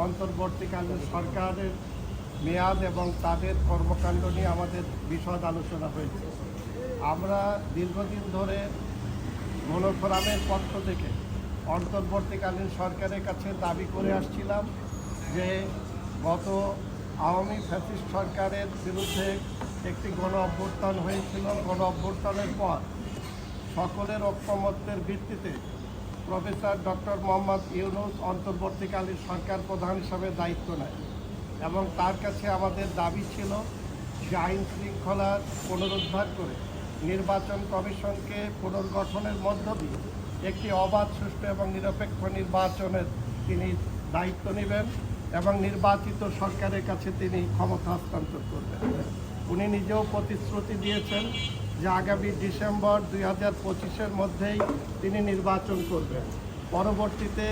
অন্তর্বর্তীকালীন সরকারের মেয়াদ এবং তাদের কর্মকাণ্ড নিয়ে আমাদের বিশদ আলোচনা হয়েছে। আমরা দীর্ঘদিন ধরে গণফোরামের পক্ষ থেকে অন্তর্বর্তীকালীন সরকারের কাছে দাবি করে আসছিলাম যে গত আওয়ামী ফ্যাসিস্ট সরকারের বিরুদ্ধে একটি গণ অভ্যুত্থান হয়েছিল। গণ অভ্যুত্থানের পর সকলের ঐকমত্যের ভিত্তিতে প্রফেসর ডক্টর মোহাম্মদ ইউনূস অন্তর্বর্তীকালীন সরকার প্রধান হিসাবে দায়িত্ব নেয় এবং তার কাছে আমাদের দাবি ছিল যে আইন শৃঙ্খলা পুনরুদ্ধার করে নির্বাচন কমিশনকে পুনর্গঠনের মধ্য দিয়ে একটি অবাধ, সুষ্ঠু এবং নিরপেক্ষ নির্বাচনের তিনি দায়িত্ব নেবেন এবং নির্বাচিত সরকারের কাছে তিনি ক্ষমতা হস্তান্তর করবেন। উনি নিজেও প্রতিশ্রুতি দিয়েছেন যে আগামী ডিসেম্বর 2025-এর মধ্যেই তিনি নির্বাচন করবেন। পরবর্তীতে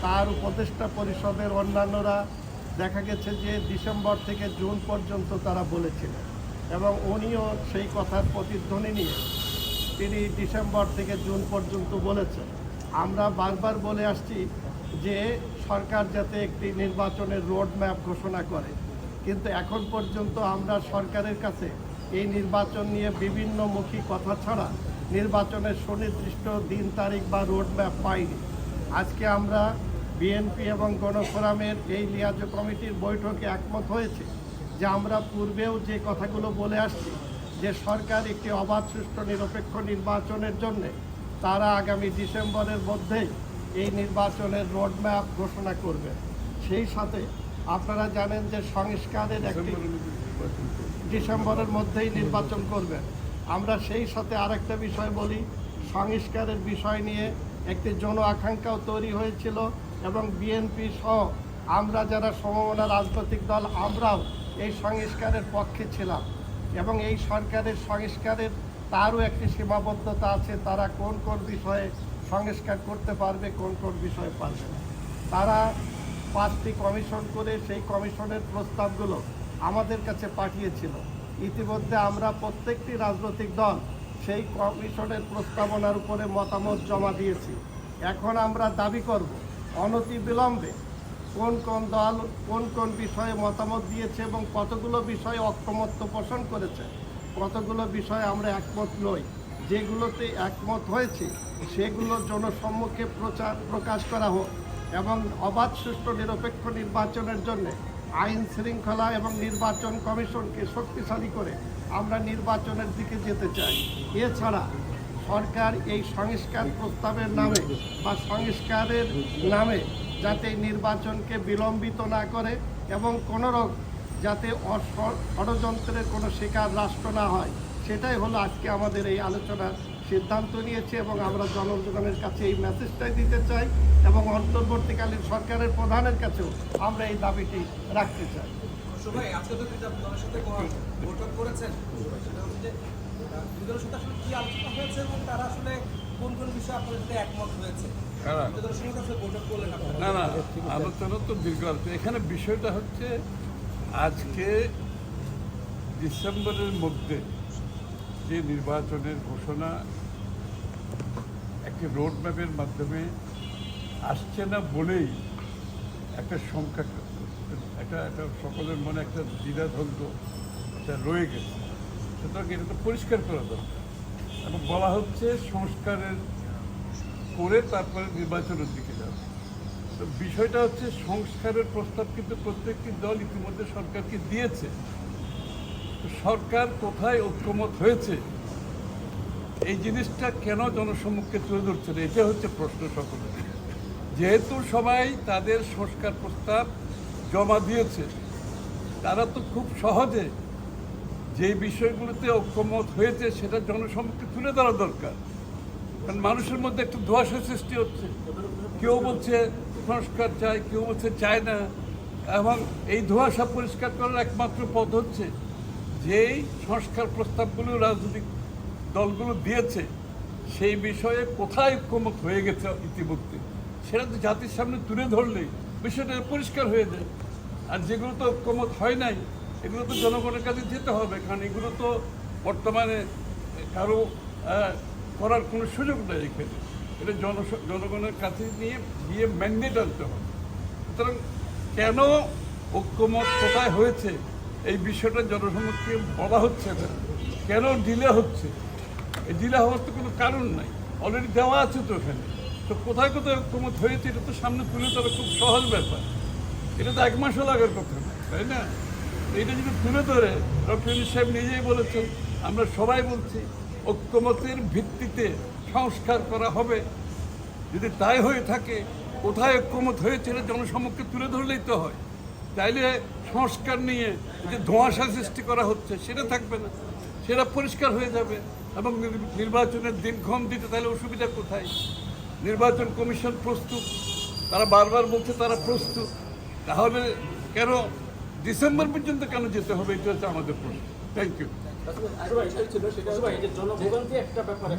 তার উপদেষ্টা পরিষদের অন্যান্যরা দেখা গেছে যে ডিসেম্বর থেকে জুন পর্যন্ত তারা বলেছিলেন এবং উনিও সেই কথার প্রতিধ্বনি নিয়ে তিনি ডিসেম্বর থেকে জুন পর্যন্ত বলেছেন। আমরা বারবার বলে আসছি যে সরকার যাতে একটি নির্বাচনের রোড ম্যাপ ঘোষণা করে, কিন্তু এখন পর্যন্ত আমরা সরকারের কাছে এই নির্বাচন নিয়ে বিভিন্নমুখী কথা ছাড়া নির্বাচনের সুনির্দিষ্ট দিন তারিখ বা রোড ম্যাপ পাইনি। আজকে আমরা বিএনপি এবং গণফোরামের এই লিয়াজ কমিটির বৈঠকে একমত হয়েছে যে আমরা পূর্বেও যে কথাগুলো বলে আসছি যে সরকার একটি অবাধ, সুষ্ঠু, নিরপেক্ষ নির্বাচনের জন্যে তারা আগামী ডিসেম্বরের মধ্যেই এই নির্বাচনের রোডম্যাপ ঘোষণা করবে। সেই সাথে আপনারা জানেন যে সংস্কারের একটি ডিসেম্বরের মধ্যেই নির্বাচন করবেন। আমরা সেই সাথে আরেকটা বিষয় বলি, সংস্কারের বিষয় নিয়ে একটি জন আকাঙ্ক্ষাও তৈরি হয়েছিল এবং বিএনপি সহ আমরা যারা সমমনা রাজনৈতিক দল আমরাও এই সংস্কারের পক্ষে ছিলাম এবং এই সরকারের সংস্কারের তারও একটি সীমাবদ্ধতা আছে। তারা কোন কোন বিষয়ে সংস্কার করতে পারবে, কোন কোন বিষয়ে পারবে না। তারা 5টি কমিশন করে সেই কমিশনের প্রস্তাবগুলো আমাদের কাছে পাঠিয়েছিল। ইতিমধ্যে আমরা প্রত্যেকটি রাজনৈতিক দল সেই কমিশনের প্রস্তাবনার উপরে মতামত জমা দিয়েছি। এখন আমরা দাবি করব অনতিবিলম্বে কোন কোন দল কোন কোন বিষয়ে মতামত দিয়েছে এবং কতগুলো বিষয়ে ঐকমত্য পোষণ করেছে, কতগুলো বিষয়ে আমরা একমত নই। যেগুলোতে একমত হয়েছে সেগুলো জনসম্মুখে প্রকাশ করা হোক এবং অবাধ, সুষ্ঠু, নিরপেক্ষ নির্বাচনের জন্য আইন শৃঙ্খলা এবং নির্বাচন কমিশনকে শক্তিশালী করে আমরা নির্বাচনের দিকে যেতে চাই। এছাড়া সরকার এই সংস্কার প্রস্তাবের নামে বা সংস্কারের নামে যাতে নির্বাচনকে বিলম্বিত না করে এবং কোনো যাতে ষড়যন্ত্রের কোনো শিকার রাষ্ট্র না হয়, সেটাই হলো আজকে আমাদের এই আলোচনার সিদ্ধান্ত নিয়েছে এবং আমরা জনগণের কাছে এই মেসেজটাই দিতে চাই এবং অন্তর্বর্তীকালীন সরকারের প্রধানের কাছেও আমরা এই দাবিটি রাখতে চাই। না না, আলোচনা তো দীর্ঘ আছে। এখানে বিষয়টা হচ্ছে আজকে ডিসেম্বরের মধ্যে যে নির্বাচনের ঘোষণা একটি রোড ম্যাপের মাধ্যমে আসছে না বলেই একটা সংখ্যা, একটা সকলের মনে একটা দ্বিধাদ্বন্দ্ব এটা রয়ে গেছে। সুতরাং এটা তো পরিষ্কার করা দরকার এবং বলা হচ্ছে সংস্কারের করে তারপরে নির্বাচনের দিকে যাবে। তো বিষয়টা হচ্ছে সংস্কারের প্রস্তাব কিন্তু প্রত্যেকটি দল ইতিমধ্যে সরকারকে দিয়েছে। সরকার কোথায় ঐকমত হয়েছে এই জিনিসটা কেন জনসম্মুখে তুলে ধরছে না, এটা হচ্ছে প্রশ্ন সকলের। যেহেতু সবাই তাদের সংস্কার প্রস্তাব জমা দিয়েছে, তারা তো খুব সহজে যে বিষয়গুলোতে ঐকমত হয়েছে সেটা জনসম্মুখে তুলে ধরা দরকার। কারণ মানুষের মধ্যে একটু ধোঁয়াশা সৃষ্টি হচ্ছে, কেউ বলছে সংস্কার চায়, কেউ বলছে চায় না। এবং এই ধোঁয়াশা পরিষ্কার করার একমাত্র পথ হচ্ছে যেই সংস্কার প্রস্তাবগুলো রাজনৈতিক দলগুলো দিয়েছে সেই বিষয়ে কোথায় ঐকমত হয়ে গেছে ইতিমধ্যে, সেটা তো জাতির সামনে তুলে ধরলেই বিষয়টা পরিষ্কার হয়ে যায়। আর যেগুলো তো ঐকমত হয় নাই এগুলো তো জনগণের কাছে যেতে হবে, কারণ এগুলো তো বর্তমানে কারো করার কোনো সুযোগ নেই এখানে। এটা জনগণের কাছে নিয়ে গিয়ে ম্যান্ডেট আনতে হবে। সুতরাং কেন ঐক্যমত কোথায় হয়েছে এই বিষয়টা জনসমক্ষে বলা হচ্ছে না, কেন ডিলে হচ্ছে? এই ডিলে হওয়ার তো কোনো কারণ নাই, অলরেডি দেওয়া আছে তো ওখানে। তো কোথায় কোথায় ঐক্যমত হয়েছে এটা তো সামনে তুলে ধরা খুব সহজ ব্যাপার। এটা তো 1 মাসও লাগার কথা না, তাই না? এটা যদি তুলে ধরে, ডক্টর ইউনূস সাহেব নিজেই বলেছেন, আমরা সবাই বলছি ঐক্যমতের ভিত্তিতে সংস্কার করা হবে। যদি তাই হয়ে থাকে, কোথায় ঐক্যমত হয়েছে এটা জনসমক্ষে তুলে ধরলেই তো হয়। তাইলে সংস্কার নিয়ে যে ধোঁয়াশা সৃষ্টি করা হচ্ছে সেটা থাকবে না, সেটা পরিষ্কার হয়ে যাবে। এবং নির্বাচনের দিনক্ষণ দিতে তাহলে অসুবিধা কোথায়? নির্বাচন কমিশন প্রস্তুত, তারা বারবার বলছে তারা প্রস্তুত, তাহলে কেন ডিসেম্বর পর্যন্ত কেন যেতে হবে? এটা হচ্ছে আমাদের প্রশ্ন। Thank you. জনভোগান্তি একটা ব্যাপারে